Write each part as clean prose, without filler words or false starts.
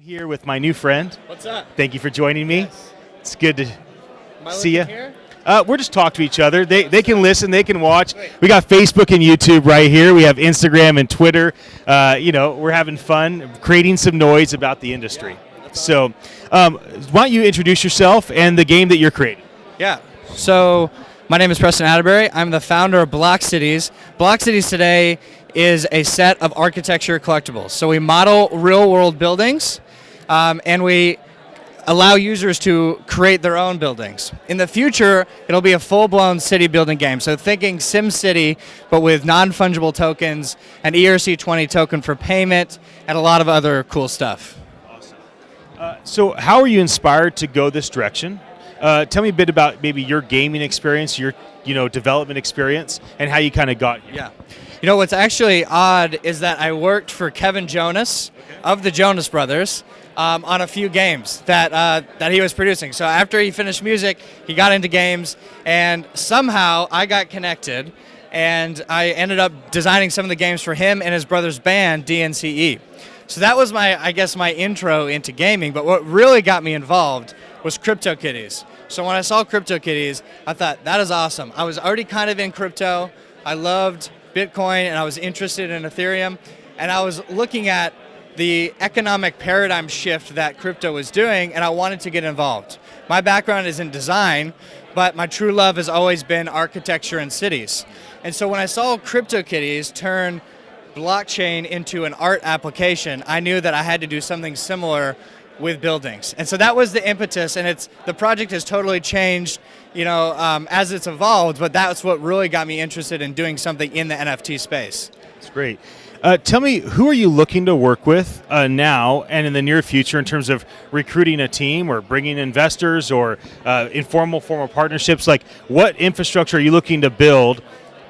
here with my new friend. What's up? Thank you for joining me. Yes. It's good to Am I see you. here? We're just talking to each other. They can listen, they can watch. Great. We got Facebook and YouTube right here. We have Instagram and Twitter. We're having fun, creating some noise about the industry. So, why don't you introduce yourself and the game that you're creating? Yeah. So, my name is Preston Attebery. I'm the founder of Block Cities. Block Cities today is a set of architecture collectibles. So we model real-world buildings, and we allow users to create their own buildings. In the future, it'll be a full-blown city building game. So thinking SimCity, but with non-fungible tokens, an ERC20 token for payment, and a lot of other cool stuff. Awesome. So how are you inspired to go this direction? Tell me a bit about maybe your gaming experience, your development experience, and how you kind of got here. Yeah. You know, what's actually odd is that I worked for Kevin Jonas of the Jonas Brothers on a few games that he was producing. So after he finished music, he got into games, and somehow I got connected, and I ended up designing some of the games for him and his brother's band, DNCE. So that was my intro into gaming, but what really got me involved was CryptoKitties. So when I saw CryptoKitties, I thought, that is awesome. I was already kind of in crypto. I loved Bitcoin, and I was interested in Ethereum, and I was looking at the economic paradigm shift that crypto was doing, and I wanted to get involved. My background is in design, but my true love has always been architecture and cities. And so when I saw CryptoKitties turn blockchain into an art application, I knew that I had to do something similar with buildings. And so that was the impetus, and the project has totally changed as it's evolved, but that's what really got me interested in doing something in the NFT space. That's great. Tell me, who are you looking to work with now and in the near future in terms of recruiting a team or bringing investors or informal formal partnerships? Like, what infrastructure are you looking to build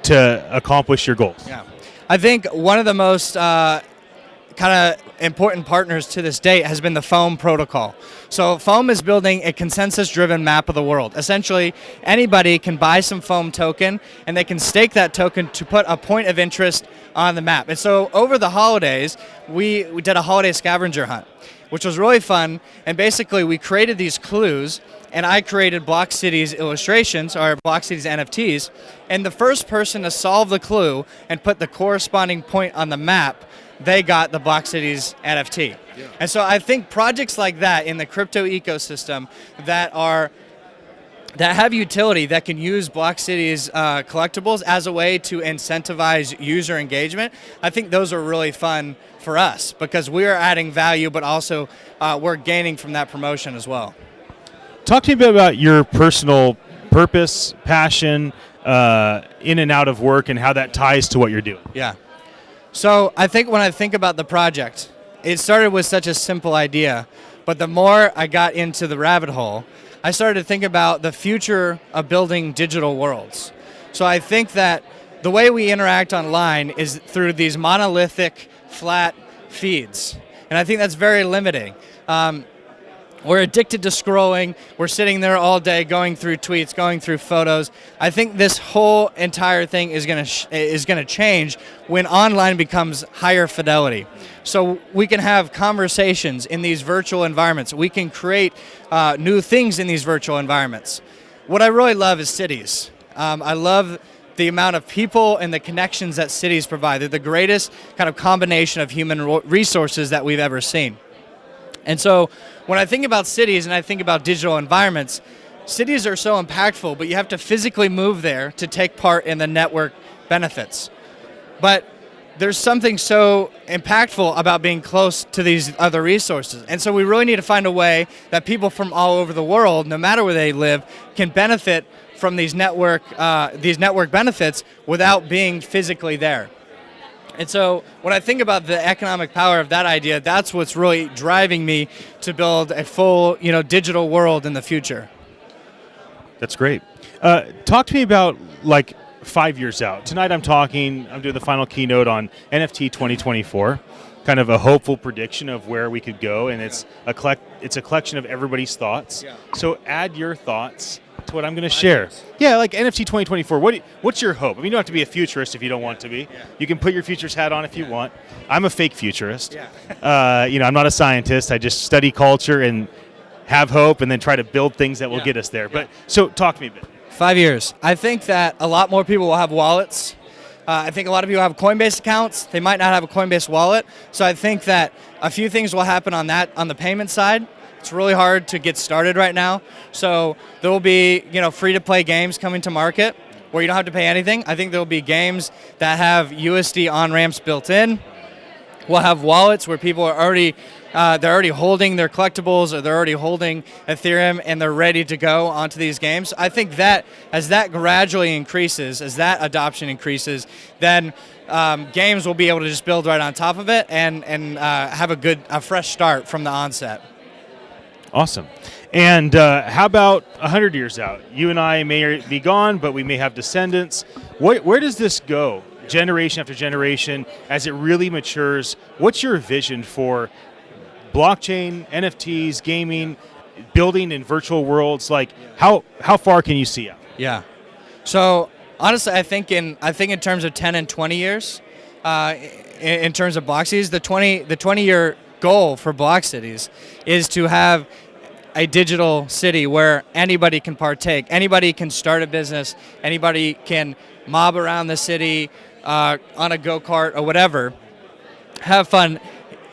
to accomplish your goals? Yeah, I think one of the most kind of important partners to this date has been the Foam protocol. So Foam is building a consensus-driven map of the world. Essentially, anybody can buy some Foam token, and they can stake that token to put a point of interest on the map. And so over the holidays, we did a holiday scavenger hunt, which was really fun. And basically, we created these clues, and I created Block Cities illustrations, or Block Cities NFTs. And the first person to solve the clue and put the corresponding point on the map, they got the Block Cities NFT. Yeah. And so I think projects like that in the crypto ecosystem that have utility, that can use Block Cities collectibles as a way to incentivize user engagement, I think those are really fun for us because we are adding value, but also we're gaining from that promotion as well. Talk to me a bit about your personal purpose, passion, in and out of work, and how that ties to what you're doing. Yeah. So I think when I think about the project, it started with such a simple idea, but the more I got into the rabbit hole, I started to think about the future of building digital worlds. So I think that the way we interact online is through these monolithic, flat feeds. And I think that's very limiting. We're addicted to scrolling. We're sitting there all day going through tweets, going through photos. I think this whole entire thing is going to change when online becomes higher fidelity. So we can have conversations in these virtual environments. We can create new things in these virtual environments. What I really love is cities. I love the amount of people and the connections that cities provide. They're the greatest kind of combination of human resources that we've ever seen. And so when I think about cities and I think about digital environments, cities are so impactful, but you have to physically move there to take part in the network benefits. But there's something so impactful about being close to these other resources. And so we really need to find a way that people from all over the world, no matter where they live, can benefit from these network benefits without being physically there. And so when I think about the economic power of that idea, that's what's really driving me to build a full, digital world in the future. That's great. Talk to me about 5 years out. Tonight I'm doing the final keynote on NFT 2024, kind of a hopeful prediction of where we could go, and it's a collection of everybody's thoughts. Yeah. So add your thoughts to what I'm going to share. Yeah, like NFT 2024. What's your hope? I mean, you don't have to be a futurist if you don't want to be. Yeah. You can put your futures hat on if you want. I'm a fake futurist. Yeah. I'm not a scientist. I just study culture and have hope, and then try to build things that will get us there. But so, talk to me a bit. 5 years. I think that a lot more people will have wallets. I think a lot of people have Coinbase accounts. They might not have a Coinbase wallet. So I think that a few things will happen on the payment side. It's really hard to get started right now. So there will be, free-to-play games coming to market where you don't have to pay anything. I think there will be games that have USD on-ramps built in. We'll have wallets where people are already holding their collectibles, or they're already holding Ethereum, and they're ready to go onto these games. I think that as that gradually increases, as that adoption increases, then games will be able to just build right on top of it and have a fresh start from the onset. Awesome. And how about 100 years out? You and I may be gone, but we may have descendants. Where does this go, generation after generation, as it really matures? What's your vision for blockchain, NFTs, gaming, building in virtual worlds? Like, how far can you see out? Yeah. So honestly, I think in terms of 10 and 20 years, in terms of block cities, the 20-year goal for block cities is to have a digital city where anybody can partake, anybody can start a business, anybody can mob around the city on a go-kart or whatever, have fun,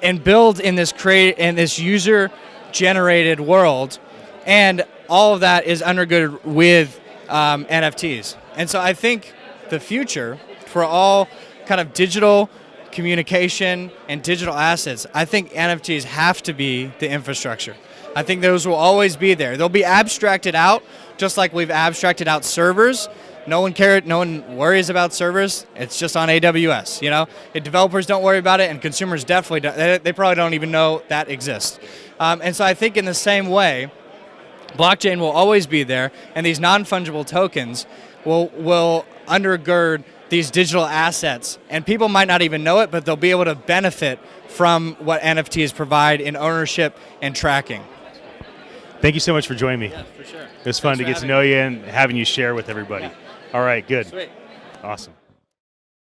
and build in this user-generated world, and all of that is undergirded with NFTs. And so I think the future for all kind of digital communication and digital assets, I think NFTs have to be the infrastructure. I think those will always be there. They'll be abstracted out, just like we've abstracted out servers. No one worries about servers. It's just on AWS. If developers don't worry about it, and consumers definitely don't. They probably don't even know that exists. And so I think in the same way, blockchain will always be there, and these non-fungible tokens will undergird these digital assets, and people might not even know it, but they'll be able to benefit from what NFTs provide in ownership and tracking. Thank you so much for joining me. Yeah, for sure. It was fun to get to know you and having you share with everybody. Yeah. All right, good. Sweet. Awesome.